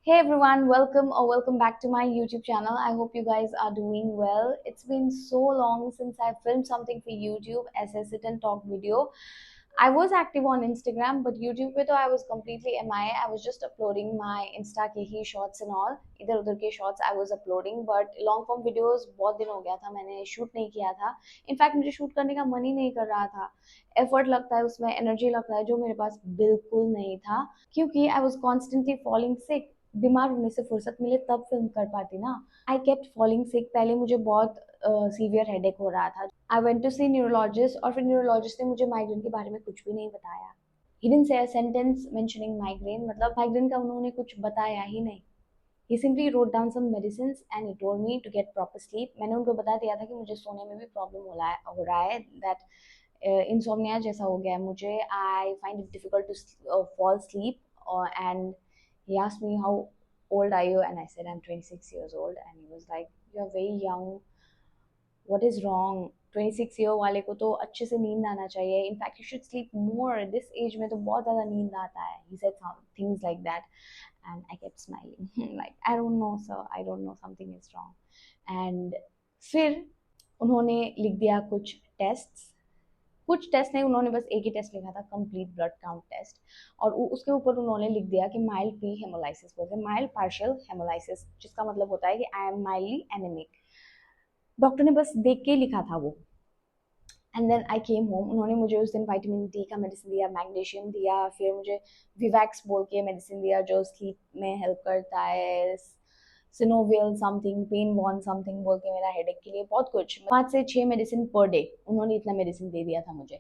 Hey everyone, welcome back to my YouTube channel. I hope you guys are doing well. It's been so long since I filmed something for YouTube as a sit and talk video. I was active on Instagram, but YouTube पे तो I was completely MIA. I was just uploading my Insta के ही shorts and all. इधर उधर के shorts I was uploading, but long form videos बहुत दिन हो गया था मैंने shoot नहीं किया था. इनफैक्ट मुझे shoot करने का मन ही नहीं कर रहा था. एफर्ट लगता है उसमें, एनर्जी लगता है जो मेरे पास बिल्कुल नहीं था, क्योंकि आई वॉज कॉन्स्टेंटली फॉलिंग सिक. बीमार होने से फुर्सत मिले तब फिल्म कर पाती ना. I kept falling sick. पहले मुझे बहुत सीवियर हेडेक हो रहा था. I went to see neurologist और फिर न्यूरोलॉजिस्ट ने मुझे माइग्रेन के बारे में कुछ भी नहीं बताया. He didn't say a sentence mentioning migraine, मतलब माइग्रेन का उन्होंने कुछ बताया ही नहीं. He simply wrote down some medicine and he told me to get proper sleep. मैंने उनको बता दिया था कि मुझे सोने में भी प्रॉब्लम हो रहा है दैट इंसोम्निया जैसा हो गया है मुझे. I find it difficult to fall sleep. And he asked me how old are you, and I said I'm 26 years old, and he was like, you're very young, what is wrong? 26 year वाले को तो अच्छे से नींद आना चाहिए. In fact you should sleep more, this age में तो बहुत ज़्यादा नींद आता है. He said things like that and I kept smiling like I don't know sir, I don't know, something is wrong. And फिर उन्होंने लिख दिया कुछ टेस्ट्स. कुछ टेस्ट नहीं, उन्होंने बस एक ही टेस्ट लिखा था, कंप्लीट ब्लड काउंट टेस्ट. और उसके ऊपर उन्होंने लिख दिया कि माइल्ड प्री हेमोलाइसिस बोलते हैं, माइल्ड पार्शियल हेमोलाइसिस, जिसका मतलब होता है कि I am mildly anaemic. Doctor ने बस देख के लिखा था वो. And then I came home. उन्होंने मुझे उस दिन विटामिन डी का मेडिसिन दिया, मैग्नीशियम दिया, फिर मुझे विवैक्स बोल के मेडिसिन दिया जो स्लीप में हेल्प करता है, synovial something, pain won something बोल के मेरा हेडेक के लिए, बहुत कुछ, 5 से 6 मेडिसिन पर डे. उन्होंने इतना मेडिसिन दे दिया था मुझे.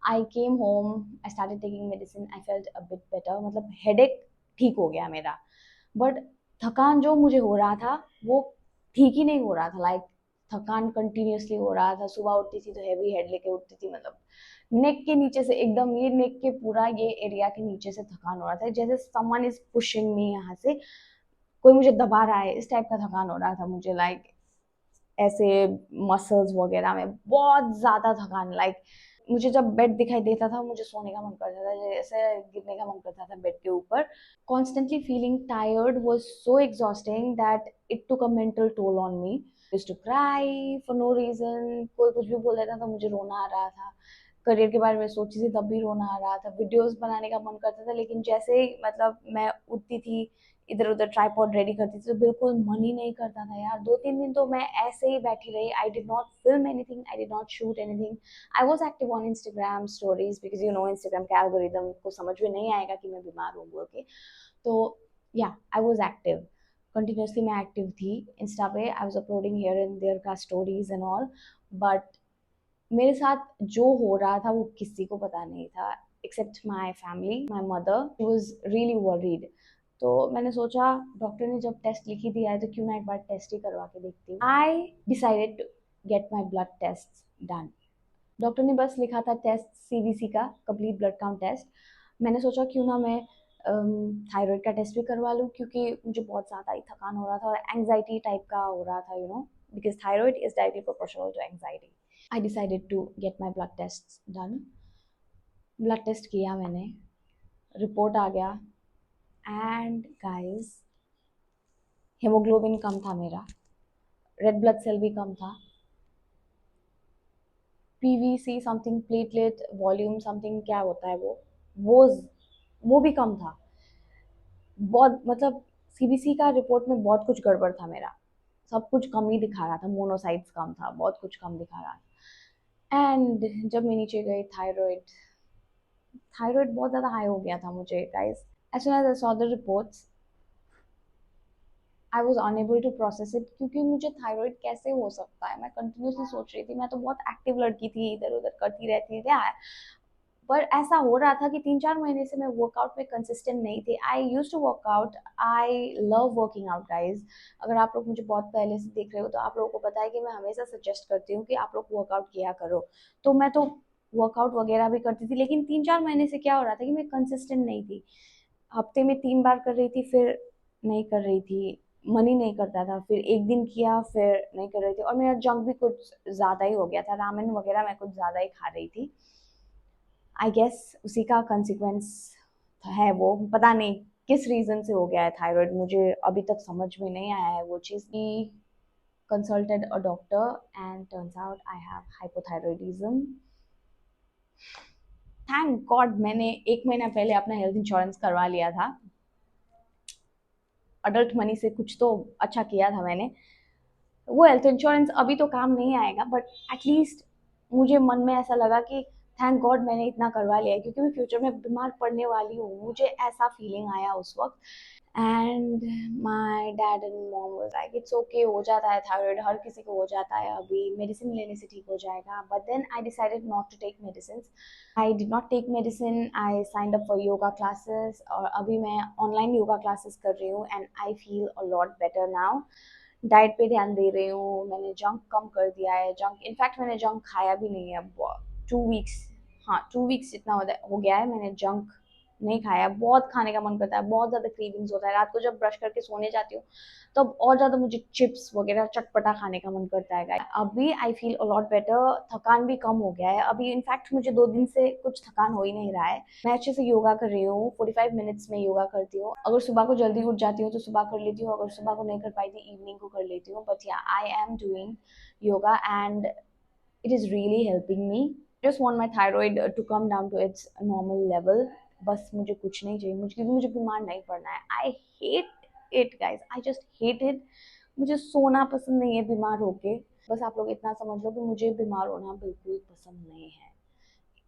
I came home, I started taking medicine, I felt a bit better, मतलब हेडेक ठीक हो गया मेरा. बट थकान जो मुझे हो रहा था वो ठीक ही नहीं हो रहा था. लाइक थकान कंटिन्यूसली हो रहा था. सुबह उठती थी तो हैवी हेड लेके उठती थी, मतलब नेक के नीचे से एकदम, ये नेक के पूरा ये एरिया के नीचे से थकान हो रहा था, जैसे समवन इज पुशिंग मी, यहाँ से कोई मुझे दबा रहा है, इस टाइप का थकान हो रहा था मुझे. लाइक ऐसे मसल्स वगैरह में बहुत ज्यादा थकान. लाइक मुझे जब बेड दिखाई देता था मुझे सोने का मन करता था, जैसे गिरने का मन करता था बेड के ऊपर. Constantly feeling tired was so exhausting that it took a mental toll on me. Used to cry for no reason. कोई कुछ भी बोल देता था मुझे रोना आ रहा था. करियर के बारे में सोचती थी तब भी रोना आ रहा था. वीडियोस बनाने का मन करता था, लेकिन जैसे ही मतलब मैं उठती थी, इधर उधर ट्राइपॉड रेडी करती थी, तो बिल्कुल मन ही नहीं करता था यार. 2-3 दिन तो मैं ऐसे ही बैठी रही. आई did not film anything, I did not shoot anything. I was active on Instagram stories because you know Instagram के एल्गोरिदम को समझ में नहीं आएगा कि मैं बीमार हूँ बोल के. तो या आई वॉज एक्टिव, कंटिन्यूसली मैं एक्टिव थी इंस्टा पे. I was uploading here and there का स्टोरीज एंड ऑल. बट मेरे साथ जो हो रहा था वो किसी को पता नहीं था except my family. My mother was really worried. तो मैंने सोचा डॉक्टर ने जब टेस्ट लिखी दिया है तो क्यों ना एक बार टेस्ट ही करवा के देखती हूँ. I decided to get my blood test done. Doctor ने बस लिखा था टेस्ट सीबीसी का, कंप्लीट ब्लड काउंट टेस्ट. मैंने सोचा क्यों ना मैं थायराइड का टेस्ट भी करवा लूँ, क्योंकि मुझे बहुत ज़्यादा ही थकान हो रहा था और एंग्जाइटी टाइप का हो रहा था, you know, because thyroid is directly proportional to anxiety. I decided to get my blood test done. Blood test किया मैंने, रिपोर्ट आ गया. एंड गाइस, हेमोग्लोबिन कम था मेरा, रेड ब्लड सेल भी कम था, PVC something, platelet volume something, क्या होता है वो वो भी कम था. बहुत, मतलब सीबीसी का रिपोर्ट में बहुत कुछ गड़बड़ था मेरा. सब कुछ कम ही दिखा रहा था, मोनोसाइट्स कम था, बहुत कुछ कम दिखा रहा था. एंड जब मैं नीचे गई, थायराइड थायराइड बहुत ज़्यादा हाई हो गया था मुझे guys. As soon as I saw the reports, I was unable to process it, क्योंकि मुझे थायराइड कैसे हो सकता है. मैं कंटिन्यूसली सोच रही थी, मैं तो बहुत एक्टिव लड़की थी, इधर उधर करती रहती थी. पर ऐसा हो रहा था कि 3-4 महीने से मैं वर्कआउट में कंसिस्टेंट नहीं थी. I used to workout, I love working out guys. अगर आप लोग मुझे बहुत पहले से देख रहे हो तो आप लोगों को पता है कि मैं हमेशा सजेस्ट करती हूँ कि आप लोग वर्कआउट किया करो. तो मैं तो वर्कआउट वगैरह भी करती थी, लेकिन 3-4 महीने से क्या हो रहा था कि मैं कंसिस्टेंट नहीं थी. हफ्ते में 3 बार कर रही थी, फिर नहीं कर रही थी, मन ही नहीं करता था, फिर एक दिन किया, फिर नहीं कर रही थी. और मेरा जंक भी कुछ ज़्यादा ही हो गया था, रामेन वगैरह मैं कुछ ज़्यादा ही खा रही थी. आई गेस उसी का कंसिक्वेंस है वो, पता नहीं. किस रीजन से हो गया है थायराइड, मुझे अभी तक समझ में नहीं आया है वो चीज़ की। Consulted a doctor and turns out I have hypothyroidism. Thank God मैंने 1 महीना पहले अपना हेल्थ इंश्योरेंस करवा लिया था। अडल्ट मनी से कुछ तो अच्छा किया था मैंने। वो हेल्थ इंश्योरेंस अभी तो काम नहीं आएगा, बट एटलीस्ट मुझे मन में ऐसा लगा कि थैंक गॉड मैंने इतना करवा लिया है, क्योंकि मैं फ्यूचर में बीमार पड़ने वाली हूँ, मुझे ऐसा फीलिंग आया उस वक्त। And my dad and mom was like it's okay, हो जाता है थायराइड, हर किसी को हो जाता है, अभी मेडिसिन लेने से ठीक हो जाएगा। But then I decided not to take medicine. I did not take medicine, I signed up for yoga classes, और अभी मैं ऑनलाइन योगा क्लासेस कर रही हूँ and I feel a lot better now. Diet पे ध्यान दे रही हूँ, मैंने जंक कम कर दिया है। जंक इनफैक्ट मैंने जंक खाया भी नहीं है अब 2 वीक्स। हाँ, 2 वीक्स जितना हो गया है मैंने जंक नहीं खाया। बहुत खाने का मन करता है, बहुत ज़्यादा क्रेविंग्स होता है रात को जब ब्रश करके सोने जाती हूँ, तब तो और ज़्यादा मुझे चिप्स वगैरह चटपटा खाने का मन करता है। अभी आई फील अ लॉट बेटर, थकान भी कम हो गया है अभी। इनफैक्ट मुझे 2 दिन से कुछ थकान हो ही नहीं रहा है। मैं अच्छे से योगा कर रही हूँ, 45 मिनट्स में योगा करती हूँ। अगर सुबह को जल्दी उठ जाती हूँ तो सुबह कर लेती हूँ, अगर सुबह को नहीं कर पाई थी इवनिंग को कर लेती हूँ। बट या I am doing yoga and it is really helping me. Just want my thyroid to come down to its normal level. बस मुझे कुछ नहीं चाहिए, मुझे क्योंकि मुझे बीमार नहीं पड़ना है। I hate it guys, I just hate it. मुझे सोना पसंद नहीं है बीमार होके। बस आप लोग इतना समझ लो कि मुझे बीमार होना बिल्कुल पसंद नहीं है।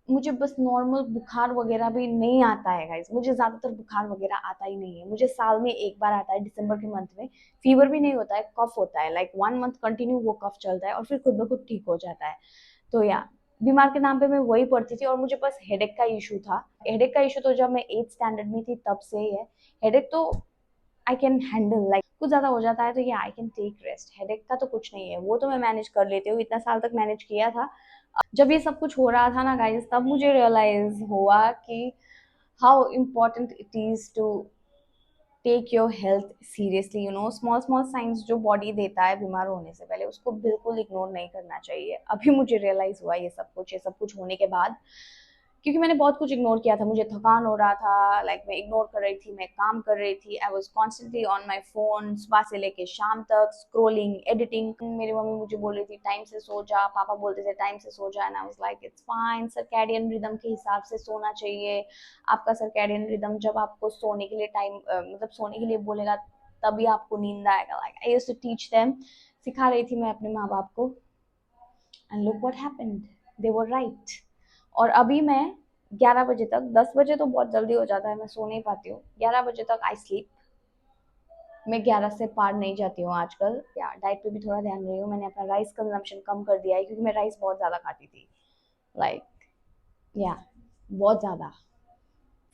मुझे बस नॉर्मल बुखार वगैरह भी नहीं आता है गाइज, मुझे ज्यादातर बुखार वगैरह आता ही नहीं है। मुझे साल में एक बार आता है दिसंबर के मंथ में। फीवर भी नहीं होता है, कफ होता है, लाइक 1 मंथ कंटिन्यू वो कफ चलता है और फिर खुद ब खुद ठीक हो जाता है। तो या बीमार के नाम पे मैं वही पढ़ती थी, और मुझे बस हेडेक का इशू था। हेडेक का इशू तो जब मैं 8th स्टैंडर्ड में थी तब से ही है। हेडेक तो आई कैन हैंडल, लाइक कुछ ज्यादा हो जाता है तो ये I can take rest. Headache का तो कुछ नहीं है, वो तो मैं मैनेज कर लेती हूँ, इतना साल तक मैनेज किया था। जब ये सब कुछ हो रहा था ना गाइस, तब मुझे रियलाइज हुआ कि how important it is to take your health seriously. You know, small small signs जो बॉडी देता है बीमार होने से पहले, उसको बिल्कुल इग्नोर नहीं करना चाहिए। अभी मुझे रियलाइज हुआ ये सब कुछ होने के बाद, क्योंकि मैंने बहुत कुछ इग्नोर किया था। मुझे थकान हो रहा था, लाइक मैं इग्नोर कर रही थी, मैं काम कर रही थी। I was constantly on my phone, सुबह से लेके शाम तक स्क्रोलिंग, एडिटिंग। मेरी मम्मी मुझे बोल रही थी टाइम से सो जा, पापा बोलते थे टाइम से सो जा, and I was like it's fine, circadian rhythm के हिसाब से सोना चाहिए। आपका सर्कैडियन रिदम जब आपको सोने के लिए टाइम मतलब सोने के लिए बोलेगा तभी आपको नींद आएगा। Like I used to teach them, सिखा रही थी मैं अपने माँ बाप को, and look what happened, they were right. और अभी मैं 11 बजे तक, 10 बजे तो बहुत जल्दी हो जाता है, मैं सो नहीं पाती हूँ। 11 बजे तक आई स्लीप। मैं 11 से पार नहीं जाती हूँ आजकल। या डाइट पे भी थोड़ा ध्यान रही हूँ, मैंने अपना राइस कंजम्पशन कम कर दिया है, क्योंकि मैं राइस बहुत ज़्यादा खाती थी, लाइक या बहुत ज़्यादा।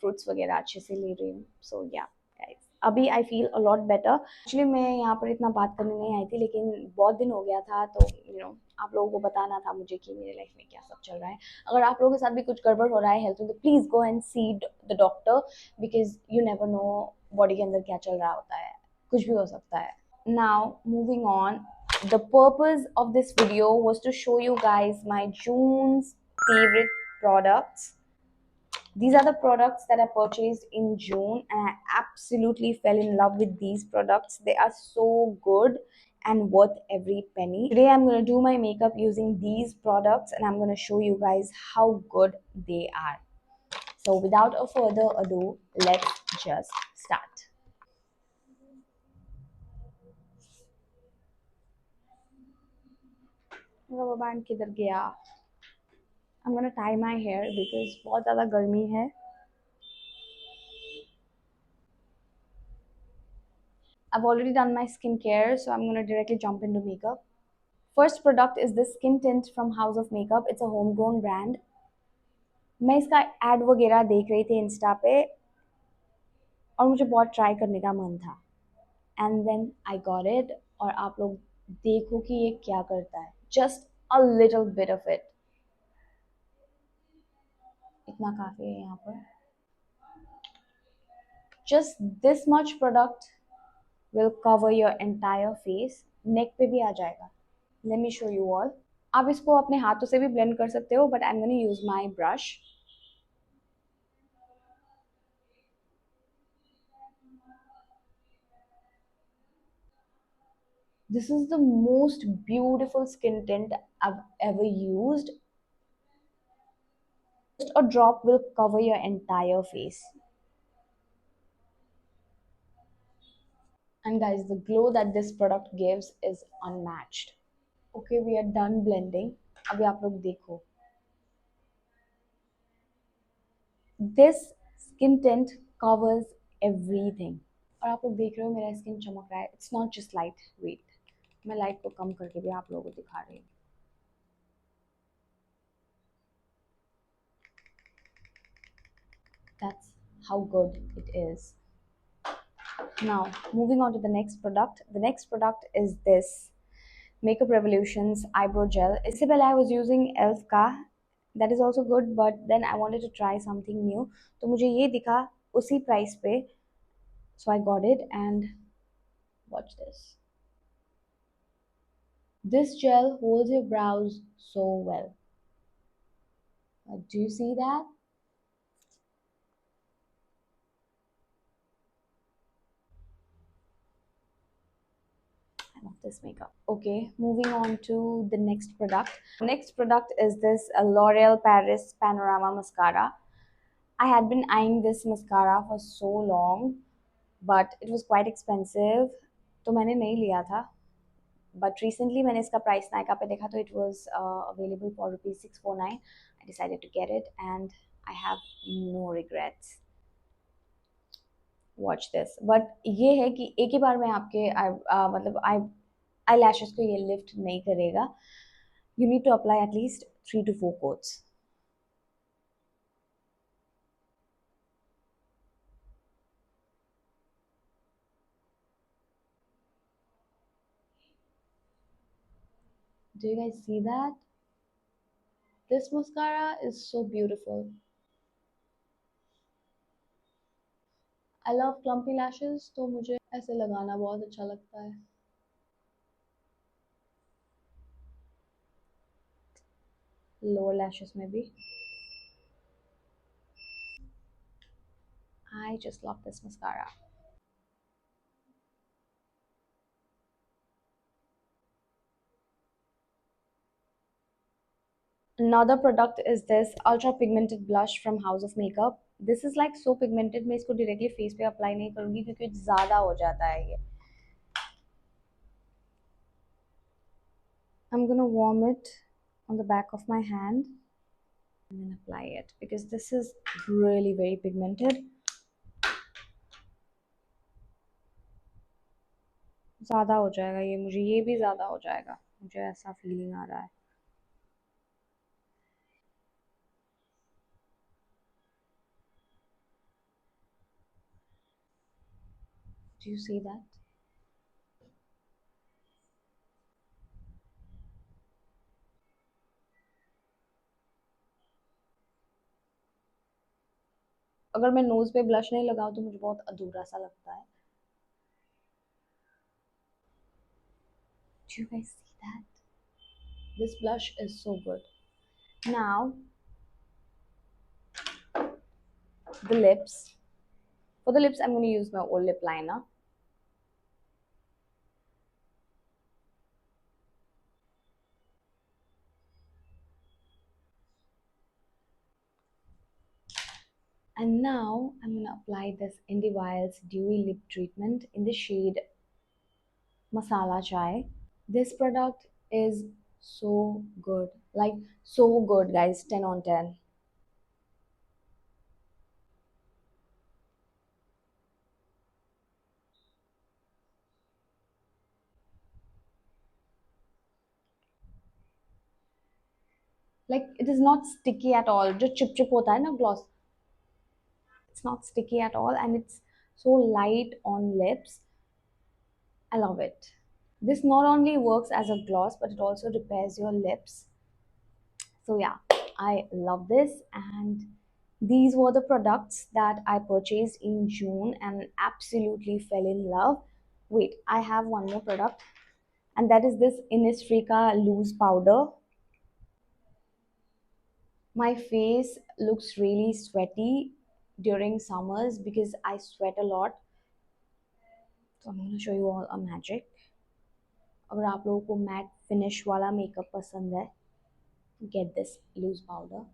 फ्रूट्स वगैरह अच्छे से ले रही हूँ। सो या गाइस, अभी आई feel a lot better. Actually मैं यहाँ पर इतना बात करने नहीं आई थी, लेकिन बहुत दिन हो गया था तो आप लोगों को बताना था मुझे कि मेरे लाइफ में क्या सब चल रहा है। अगर आप लोगों के साथ भी कुछ गड़बड़ हो रहा है हेल्थ में, तो please go and see the doctor, because you never know body के अंदर क्या चल रहा होता है, कुछ भी हो सकता है। Now moving on, the purpose of this video was to show you guys my June's favorite products. These are the products that I purchased in June, and I absolutely fell in love with these products. They are so good and worth every penny. Today I'm going to do my makeup using these products, and I'm going to show you guys how good they are. So without a further ado, let's just start. Rubber band किधर गया? I'm going to tie my hair because बहुत ज़्यादा गर्मी है. I've already done my skincare, so I'm going to directly jump into makeup. First product is this skin tint from House of Makeup. It's a homegrown brand. मैं इसका add वगैरह देख रही थी इंस्टा पे, और मुझे बहुत ट्राई करने का मन था, and then I got it. और आप लोग देखो कि ये क्या करता है, just a little bit of it, इतना काफ़ी है यहाँ पर। Just this much product will cover your entire face, neck पे भी आ जाएगा। Let me show you all. आप इसको अपने हाथों से भी ब्लेंड कर सकते हो, but I am gonna use my brush. This is the most beautiful skin tint I've ever used. Just a drop will cover your entire face. And guys, the glow that this product gives is unmatched. Okay, we are done blending. अभी आप लोग देखो. This skin tint covers everything. और आप लोग देख रहे हो मेरा स्किन चमक रहा है. It's not just light. Wait, मैं लाइट को कम करके भी आप लोगों को दिखा रही हूँ. That's how good it is. Now, moving on to the next product. The next product is this Makeup Revolutions eyebrow gel. इससे पहले I was using ELF का. That is also good, but then I wanted to try something new. तो मुझे ये दिखा उसी price पे, so I got it. And watch this. This gel holds your brows so well. Do you see that? I love this makeup. Okay, moving on to the next product. The next product is this L'Oreal Paris Panorama Mascara. I had been eyeing this mascara for so long, but it was quite expensive, तो मैंने नहीं लिया था. But recently मैंने इसका price Nykaa पे देखा तो it was available for rupees 649. I decided to get it and I have no regrets. Watch this. But ये है कि एक ही बार में आपके मतलब eyelashes को ये lift नहीं करेगा. You need to apply at least 3 to 4 coats. Do you guys see that? This mascara is so beautiful. I love clumpy lashes, तो मुझे ऐसे लगाना बहुत अच्छा लगता है. Lower lashes में भी. I just love this mascara. Another product is this ultra pigmented blush from House of Makeup. This is like so pigmented. मैं इसको directly face पे apply नहीं करूँगी क्योंकि ज़्यादा हो जाता है ये. I'm gonna warm it on the back of my hand and then apply it because this is really very pigmented. ज़्यादा हो जाएगा ये, मुझे ये भी ज़्यादा हो जाएगा, मुझे ऐसा फीलिंग आ रहा है. Do you see that? अगर मैं नोज पे ब्लश नहीं लगाऊं तो मुझे बहुत अधूरा सा लगता है. Do you guys see that? This blush is so good. Now, the lips. For the lips, I'm going to use my old lip liner. And now I'm going to apply this Indie Wiles Dewy Lip Treatment in the shade Masala Chai. This product is so good. Like, so good, guys. 10 on 10. Like, it is not sticky at all. जो chip chip होता है ना gloss. It's not sticky at all and it's so light on lips. I love it. This not only works as a gloss but it also repairs your lips. So yeah, I love this, and these were the products that I purchased in June and absolutely fell in love. Wait, I have one more product, and that is this Innisfree loose powder. My face looks really sweaty during summers because I sweat a lot. So I'm going to show you all a magic. अगर आप लोगों को matte finish वाला makeup पसंद है, get this loose powder.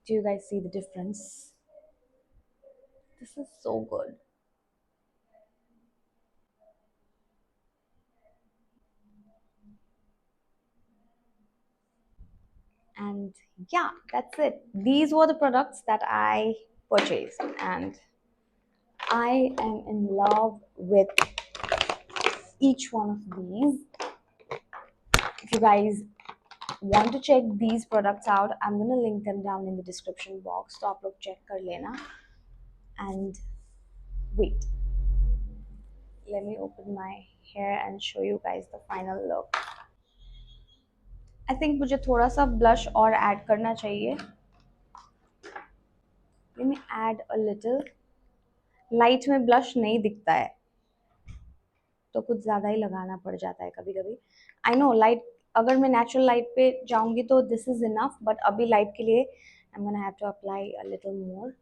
Do you guys see the difference? This is so good. And yeah, that's it. These were the products that I purchased, and I am in love with each one of these. If you guys want to check these products out, I'm gonna link them down in the description box. So आप लोग check कर लेना. And wait, let me open my hair and show you guys the final look. I think मुझे थोड़ा सा blush और add करना चाहिए. Let me add a little. Light में blush नहीं दिखता है, तो कुछ ज़्यादा ही लगाना पड़ जाता है कभी कभी. आई नो लाइट, अगर मैं नेचुरल लाइट पे जाऊंगी तो दिस इज इनफ, बट अभी लाइट के लिए I am gonna have to apply a little more.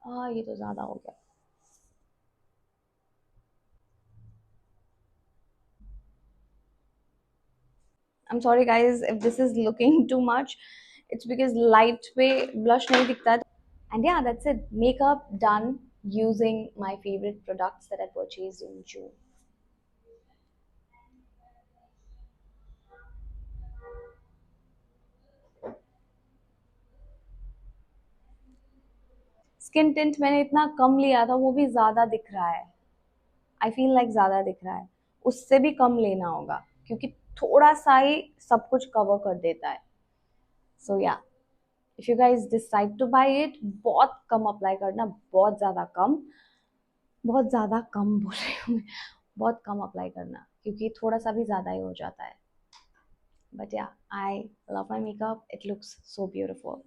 हाँ, ये तो ज़्यादा हो गया. I am sorry guys if this is looking too much. It's because light पे ब्लश नहीं दिखता है. And yeah that's it, makeup done using my favorite products that I purchased in June. Skin tint मैंने इतना कम लिया था, वो भी ज़्यादा दिख रहा है. आई फील लाइक ज़्यादा दिख रहा है. उससे भी कम लेना होगा, क्योंकि थोड़ा सा ही सब कुछ कवर कर देता है. सो या, if you guys decide two by it, बहुत कम अप्लाई करना, बहुत ज़्यादा कम. बहुत ज़्यादा कम बोल रही हूँ मैं, बहुत कम अप्लाई करना, क्योंकि थोड़ा सा भी ज़्यादा ही हो जाता है. But yeah, I love my makeup. It looks so beautiful.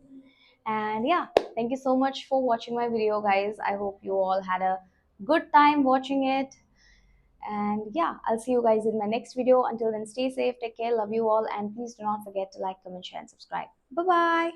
And yeah, thank you so much for watching my video, guys. I hope you all had a good time watching it. And yeah, I'll see you guys in my next video. Until then, stay safe, take care, love you all, and please do not forget to like, comment, share, and subscribe. Bye bye.